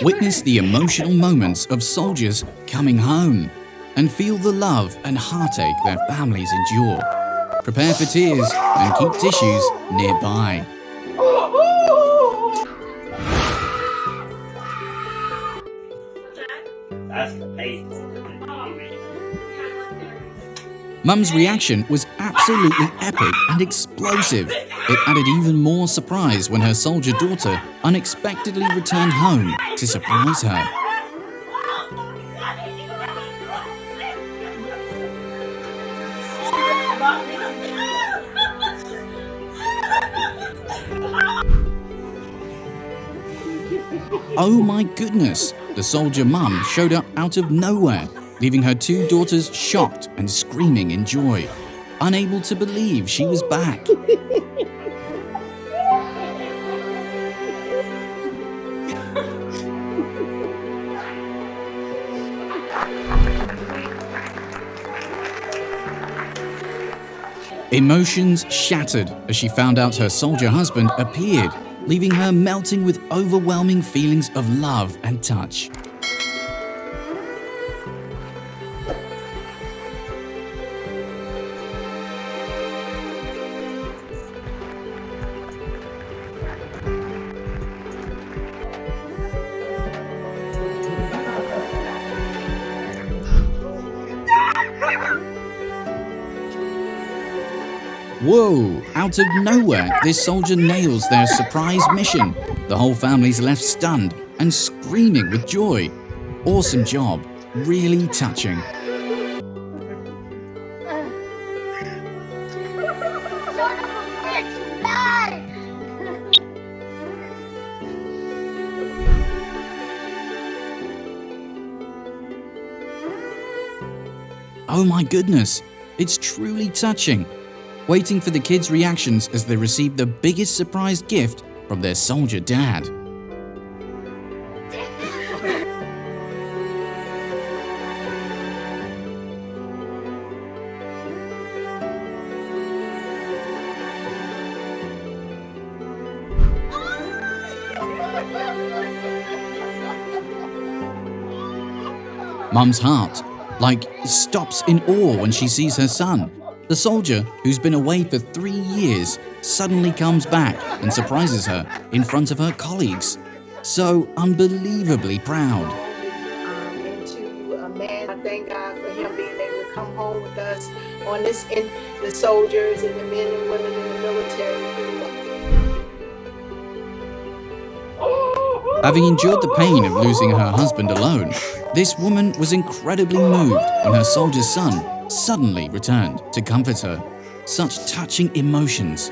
Witness the emotional moments of soldiers coming home and feel the love and heartache their families endure. Prepare for tears and keep tissues nearby. Mum's reaction was absolutely epic and explosive. It added even more surprise when her soldier daughter unexpectedly returned home to surprise her. Oh my goodness! The soldier mum showed up out of nowhere, leaving her two daughters shocked and screaming in joy, unable to believe she was back. Emotions shattered as she found out her soldier husband appeared, leaving her melting with overwhelming feelings of love and touch. Whoa! Out of nowhere, this soldier nails their surprise mission. The whole family's left stunned and screaming with joy. Awesome job. Really touching. Oh my goodness, it's truly touching. Waiting for the kids' reactions as they receive the biggest surprise gift from their soldier dad. Mum's heart, stops in awe when she sees her son. The soldier, who's been away for 3 years, suddenly comes back and surprises her in front of her colleagues. So unbelievably proud. And to a man, I thank God for him being able to come home with us on this, and the soldiers and the men and women in the military. Having endured the pain of losing her husband alone, this woman was incredibly moved when her soldier's son suddenly returned to comfort her. Such touching emotions.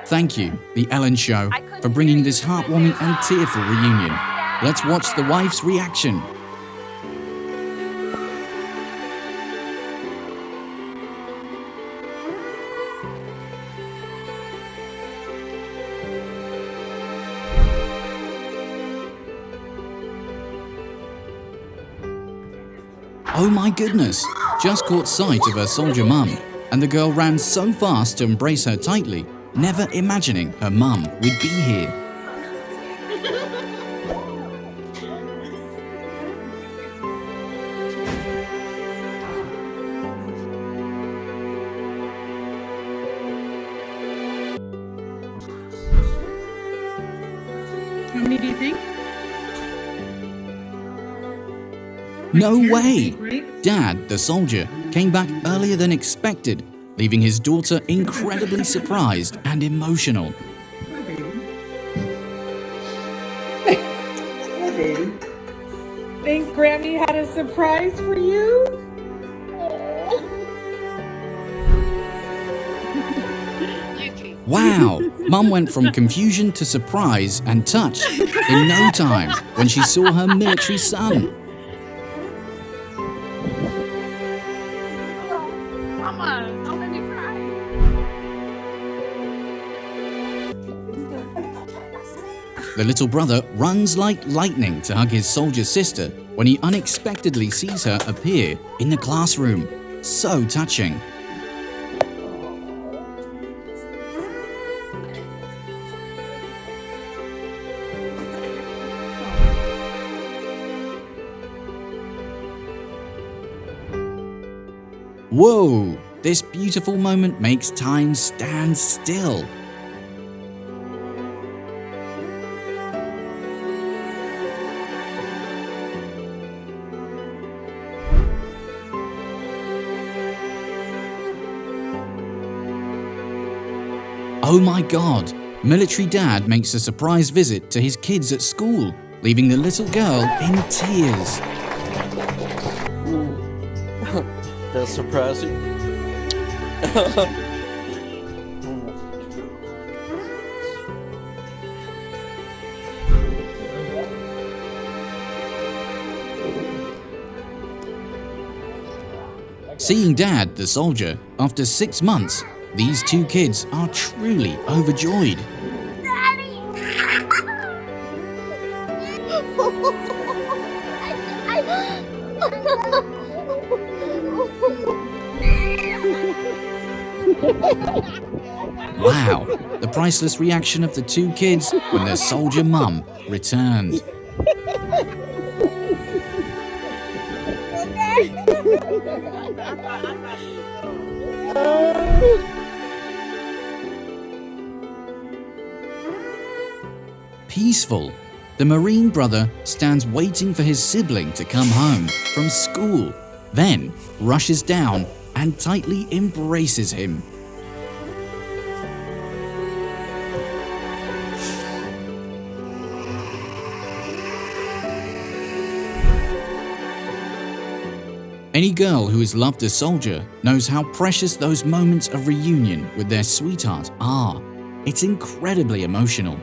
Thank you, The Ellen Show, for bringing this heartwarming and tearful reunion. Let's watch the wife's reaction. Oh my goodness! Just caught sight of her soldier mum, and the girl ran so fast to embrace her tightly, never imagining her mum would be here. How many do you think? No way! Dad, the soldier, came back earlier than expected, leaving his daughter incredibly surprised and emotional. Think Grammy had a surprise for you? Wow! Mum went from confusion to surprise and touch in no time when she saw her military son. Mama, don't let me cry. The little brother runs like lightning to hug his soldier sister when he unexpectedly sees her appear in the classroom. So touching. Whoa! This beautiful moment makes time stand still. Oh my god! Military dad makes a surprise visit to his kids at school, leaving the little girl in tears. That's surprising. Seeing Dad, the soldier, after 6 months, these two kids are truly overjoyed. Wow, the priceless reaction of the two kids when their soldier mum returned. Peaceful. The Marine brother stands waiting for his sibling to come home from school, then rushes down and tightly embraces him. Any girl who has loved a soldier knows how precious those moments of reunion with their sweetheart are. It's incredibly emotional.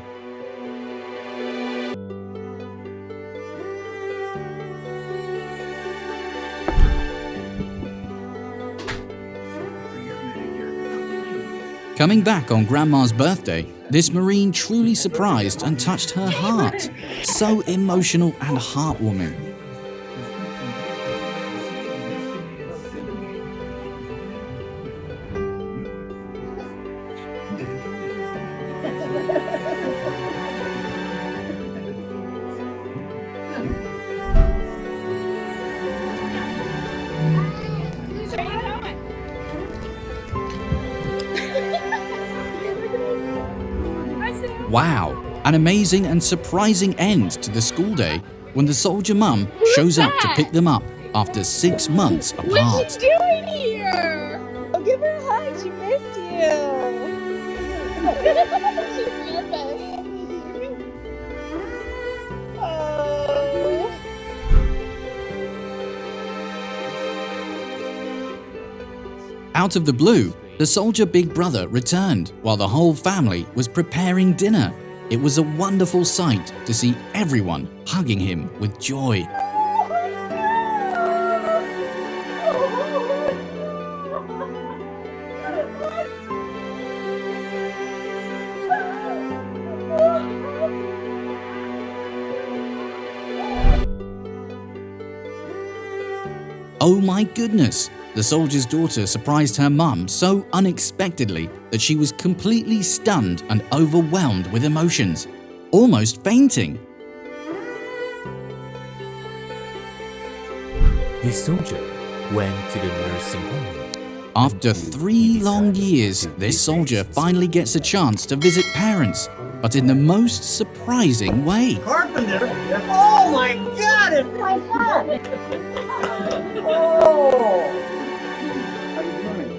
Coming back on Grandma's birthday, this Marine truly surprised and touched her heart. So emotional and heartwarming. Wow, an amazing and surprising end to the school day when the soldier mum shows up to pick them up after 6 months apart. What are you doing here? Oh, give her a hug. She missed you. She's nervous. Oh. Out of the blue, the soldier big brother returned while the whole family was preparing dinner. It was a wonderful sight to see everyone hugging him with joy. Oh my goodness! The soldier's daughter surprised her mum so unexpectedly that she was completely stunned and overwhelmed with emotions, almost fainting. The soldier went to the nursing home. After 3 long years, this soldier finally gets a chance to visit parents, but in the most surprising way. Carpenter? Oh my God! It's my son! Oh! How you doing?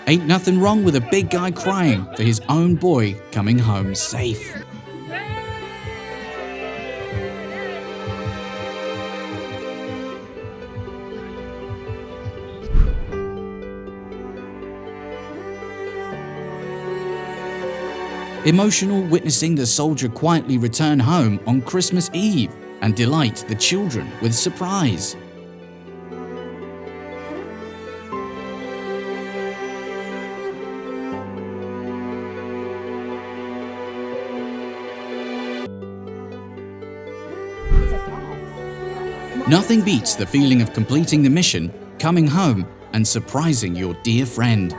Ain't nothing wrong with a big guy crying for his own boy coming home safe. emotional witnessing the soldier quietly return home on Christmas Eve and delight the children with surprise. Nothing beats the feeling of completing the mission, coming home, and surprising your dear friend.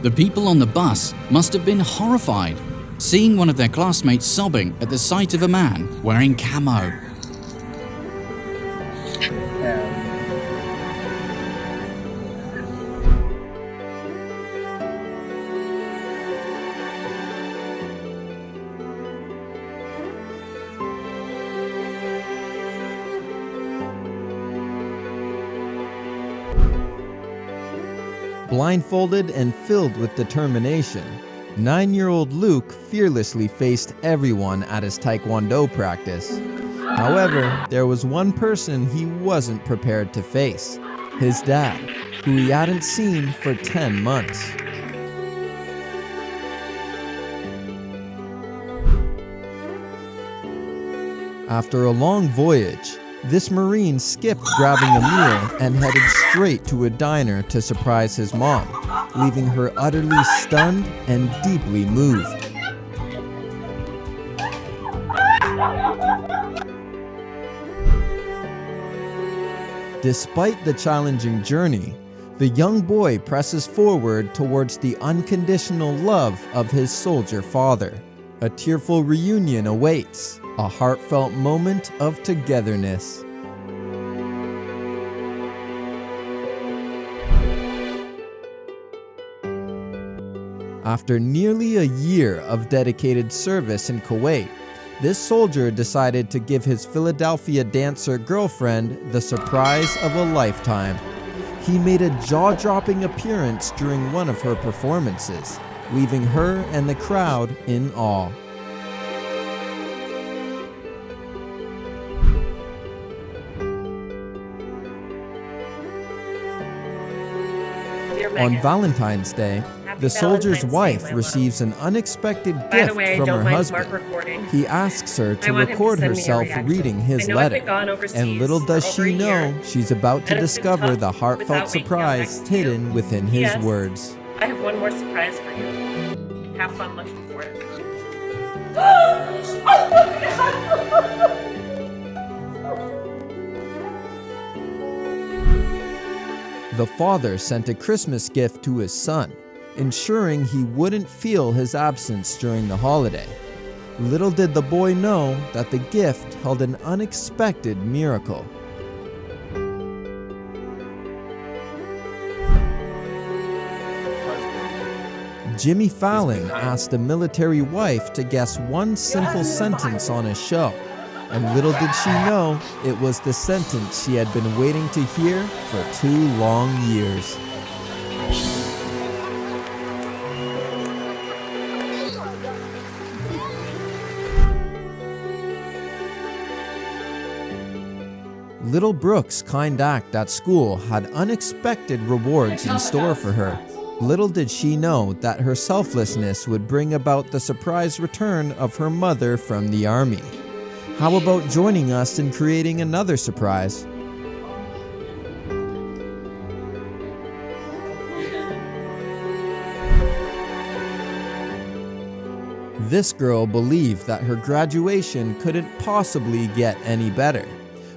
The people on the bus must have been horrified, seeing one of their classmates sobbing at the sight of a man wearing camo. Blindfolded and filled with determination, 9-year-old Luke fearlessly faced everyone at his Taekwondo practice. However, there was one person he wasn't prepared to face: his dad, who he hadn't seen for 10 months. After a long voyage, this Marine skipped grabbing a meal and headed straight to a diner to surprise his mom, leaving her utterly stunned and deeply moved. Despite the challenging journey, the young boy presses forward towards the unconditional love of his soldier father. A tearful reunion awaits, a heartfelt moment of togetherness. After nearly a year of dedicated service in Kuwait, this soldier decided to give his Philadelphia dancer girlfriend the surprise of a lifetime. He made a jaw-dropping appearance during one of her performances, leaving her and the crowd in awe. On Valentine's Day, the soldier's wife receives an unexpected gift from her husband. He asks her to record herself reading his letter, and little does she know she's about to discover the heartfelt surprise hidden within his words. I have one more surprise for you. Have fun looking for it. The father sent a Christmas gift to his son, ensuring he wouldn't feel his absence during the holiday. Little did the boy know that the gift held an unexpected miracle. Jimmy Fallon asked a military wife to guess one simple sentence on his show, and little did she know it was the sentence she had been waiting to hear for 2 long years. Little Brooke's kind act at school had unexpected rewards in store for her. Little did she know that her selflessness would bring about the surprise return of her mother from the army. How about joining us in creating another surprise? This girl believed that her graduation couldn't possibly get any better.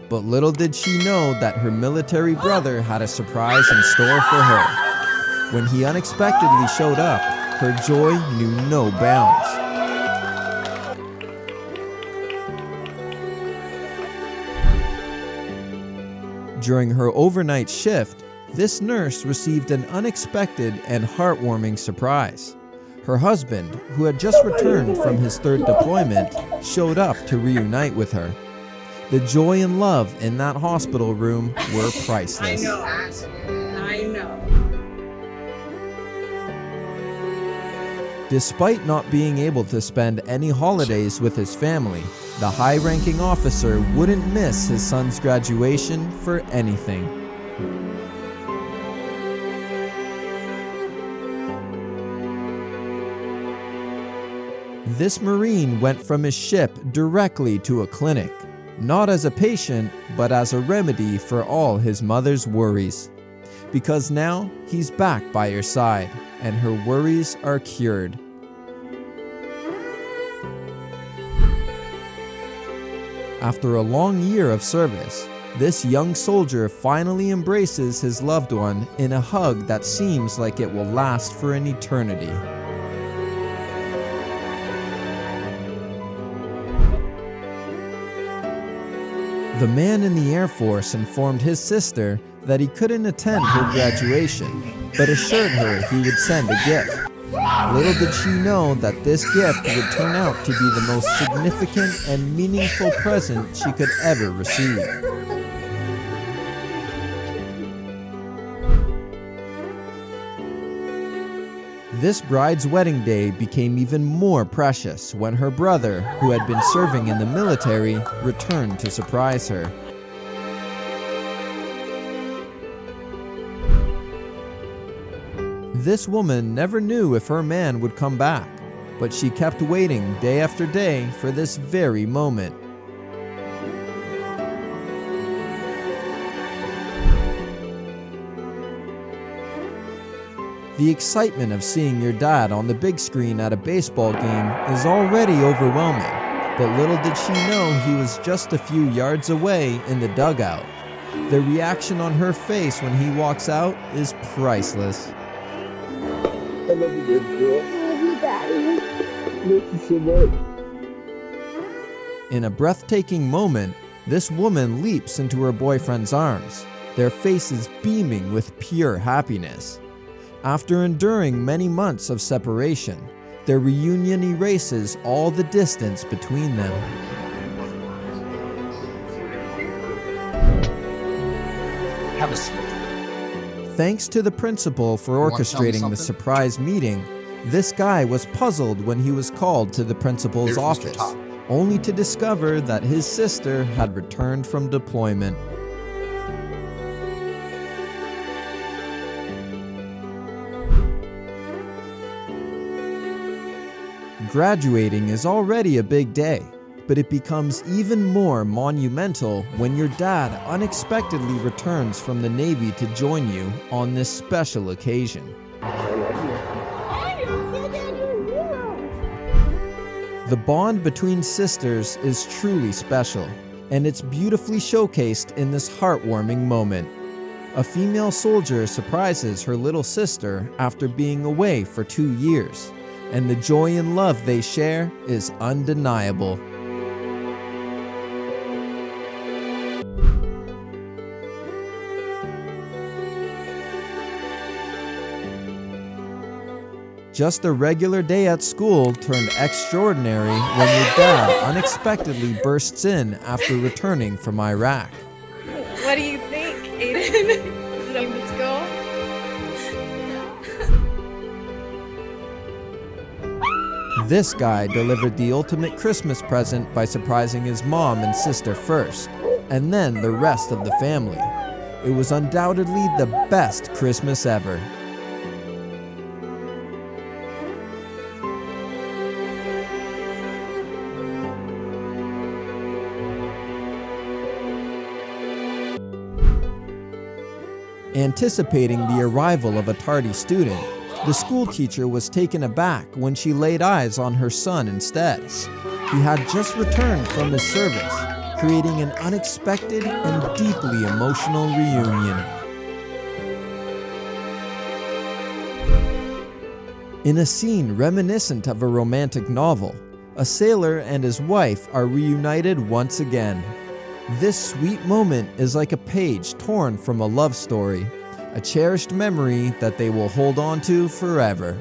But little did she know that her military brother had a surprise in store for her. When he unexpectedly showed up, her joy knew no bounds. During her overnight shift, this nurse received an unexpected and heartwarming surprise. Her husband, who had just returned from his 3rd deployment, showed up to reunite with her. The joy and love in that hospital room were priceless. I know. Despite not being able to spend any holidays with his family, The high-ranking officer wouldn't miss his son's graduation for anything. This Marine went from his ship directly to a clinic, not as a patient, but as a remedy for all his mother's worries. Because now he's back by her side, and her worries are cured. After a long year of service, this young soldier finally embraces his loved one in a hug that seems like it will last for an eternity. The man in the Air Force informed his sister that he couldn't attend her graduation, but assured her he would send a gift. Little did she know that this gift would turn out to be the most significant and meaningful present she could ever receive. This bride's wedding day became even more precious when her brother, who had been serving in the military, returned to surprise her. This woman never knew if her man would come back, but she kept waiting day after day for this very moment. The excitement of seeing your dad on the big screen at a baseball game is already overwhelming, but little did she know he was just a few yards away in the dugout. The reaction on her face when he walks out is priceless. I love you, baby girl. I love you, Daddy. Thank you so much. In a breathtaking moment, this woman leaps into her boyfriend's arms, their faces beaming with pure happiness. After enduring many months of separation, their reunion erases all the distance between them. Have a seat. Thanks to the principal for orchestrating the surprise meeting, this guy was puzzled when he was called to the principal's office, only to discover that his sister had returned from deployment. Graduating is already a big day, but it becomes even more monumental when your dad unexpectedly returns from the Navy to join you on this special occasion. The bond between sisters is truly special, and it's beautifully showcased in this heartwarming moment. A female soldier surprises her little sister after being away for 2 years, and the joy and love they share is undeniable. Just a regular day at school turned extraordinary when your dad unexpectedly bursts in after returning from Iraq. What do you think, Aiden? Is it over to school? This guy delivered the ultimate Christmas present by surprising his mom and sister first, and then the rest of the family. It was undoubtedly the best Christmas ever. Anticipating the arrival of a tardy student, the school teacher was taken aback when she laid eyes on her son instead. He had just returned from his service, creating an unexpected and deeply emotional reunion. In a scene reminiscent of a romantic novel, a sailor and his wife are reunited once again. This sweet moment is like a page torn from a love story, a cherished memory that they will hold on to forever.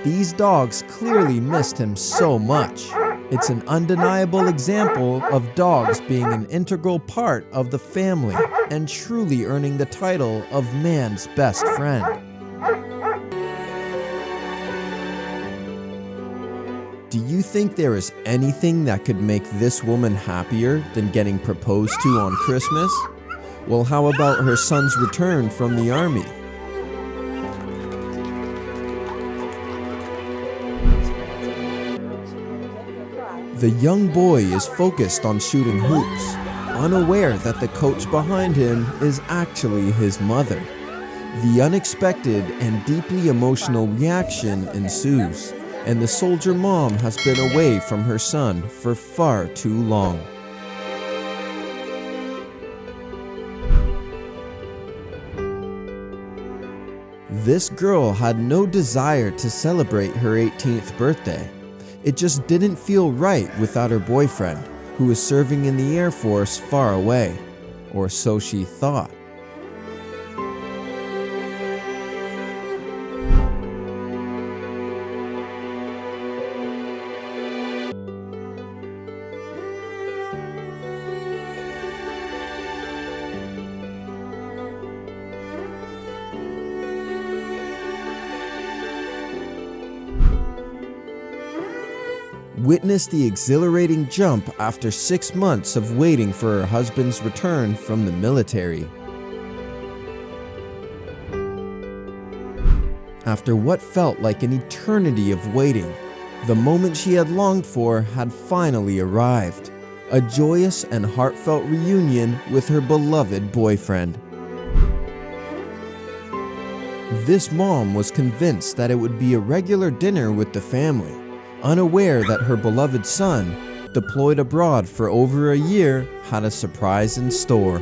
These dogs clearly missed him so much. It's an undeniable example of dogs being an integral part of the family and truly earning the title of man's best friend. Do you think there is anything that could make this woman happier than getting proposed to on Christmas? Well, how about her son's return from the army? The young boy is focused on shooting hoops, unaware that the coach behind him is actually his mother. The unexpected and deeply emotional reaction ensues, and the soldier mom has been away from her son for far too long. This girl had no desire to celebrate her 18th birthday. It just didn't feel right without her boyfriend, who was serving in the Air Force far away, or so she thought. Witness the exhilarating jump after 6 months of waiting for her husband's return from the military. After what felt like an eternity of waiting, the moment she had longed for had finally arrived. A joyous and heartfelt reunion with her beloved boyfriend. This mom was convinced that it would be a regular dinner with the family, unaware that her beloved son, deployed abroad for over a year, had a surprise in store.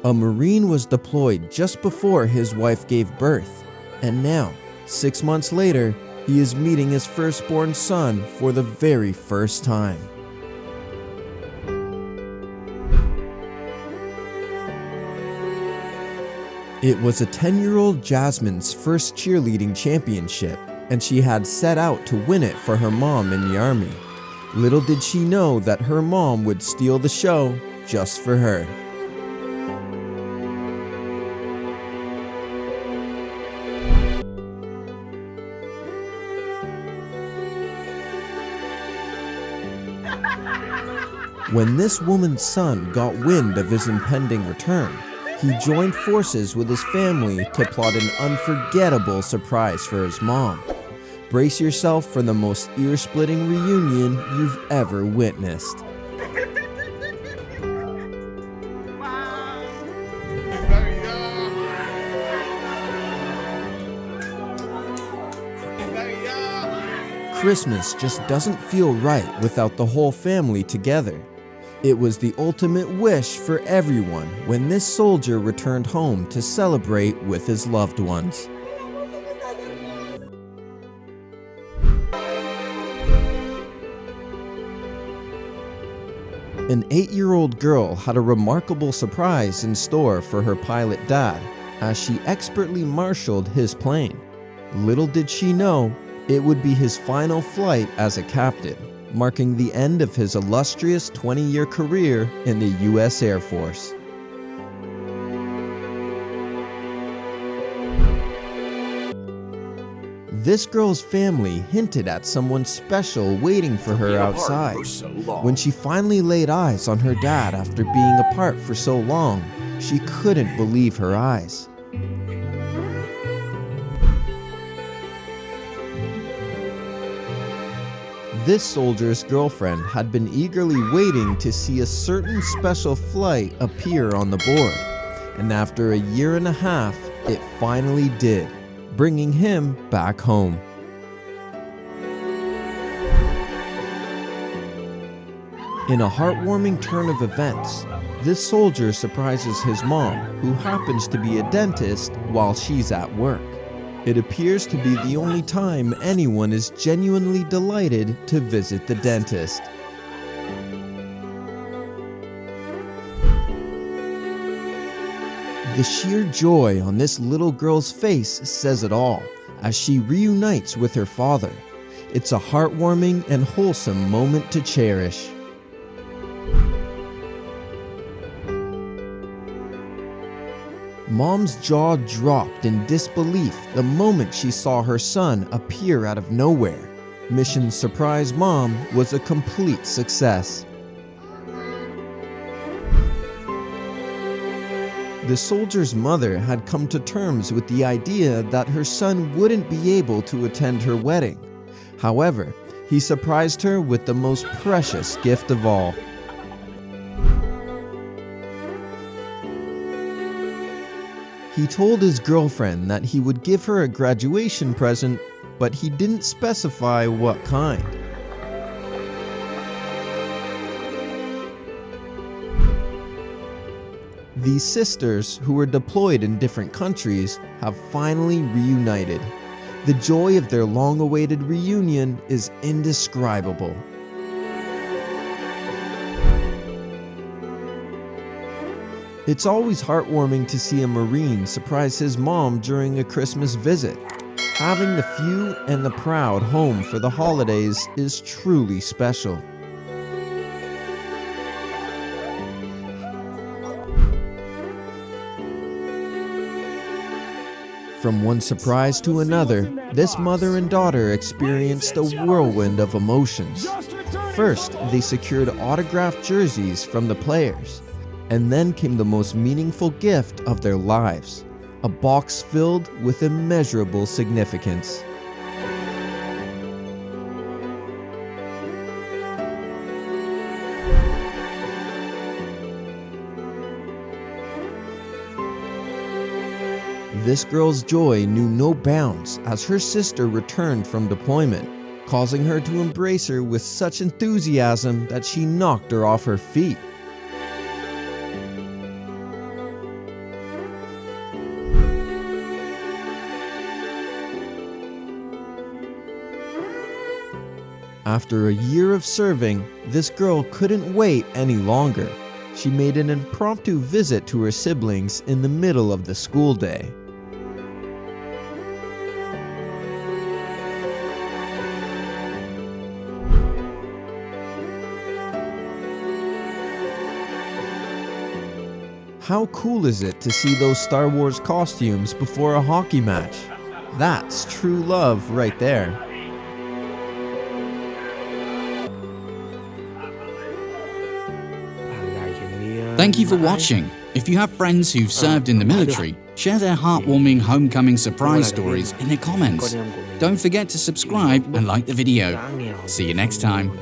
A Marine was deployed just before his wife gave birth, and now, 6 months later, he is meeting his firstborn son for the very first time. It was a 10-year-old Jasmine's first cheerleading championship, and she had set out to win it for her mom in the army. Little did she know that her mom would steal the show just for her. When this woman's son got wind of his impending return, he joined forces with his family to plot an unforgettable surprise for his mom. Brace yourself for the most ear-splitting reunion you've ever witnessed. Christmas just doesn't feel right without the whole family together. It was the ultimate wish for everyone when this soldier returned home to celebrate with his loved ones. An 8-year-old girl had a remarkable surprise in store for her pilot dad as she expertly marshaled his plane. Little did she know, it would be his final flight as a captain, marking the end of his illustrious 20-year career in the U.S. Air Force. This girl's family hinted at someone special waiting for her outside. When she finally laid eyes on her dad after being apart for so long, she couldn't believe her eyes. This soldier's girlfriend had been eagerly waiting to see a certain special flight appear on the board, and after a year and a half, it finally did, bringing him back home. In a heartwarming turn of events, this soldier surprises his mom, who happens to be a dentist, while she's at work. It appears to be the only time anyone is genuinely delighted to visit the dentist. The sheer joy on this little girl's face says it all, as she reunites with her father. It's a heartwarming and wholesome moment to cherish. Mom's jaw dropped in disbelief the moment she saw her son appear out of nowhere. Mission Surprise Mom was a complete success. The soldier's mother had come to terms with the idea that her son wouldn't be able to attend her wedding. However, he surprised her with the most precious gift of all. He told his girlfriend that he would give her a graduation present, but he didn't specify what kind. These sisters, who were deployed in different countries, have finally reunited. The joy of their long-awaited reunion is indescribable. It's always heartwarming to see a Marine surprise his mom during a Christmas visit. Having the few and the proud home for the holidays is truly special. From one surprise to another, this mother and daughter experienced a whirlwind of emotions. First, they secured autographed jerseys from the players. And then came the most meaningful gift of their lives, a box filled with immeasurable significance. This girl's joy knew no bounds as her sister returned from deployment, causing her to embrace her with such enthusiasm that she knocked her off her feet. After a year of serving, this girl couldn't wait any longer. She made an impromptu visit to her siblings in the middle of the school day. How cool is it to see those Star Wars costumes before a hockey match? That's true love right there. Thank you for watching. If you have friends who've served in the military, share their heartwarming homecoming surprise stories in the comments. Don't forget to subscribe and like the video. See you next time.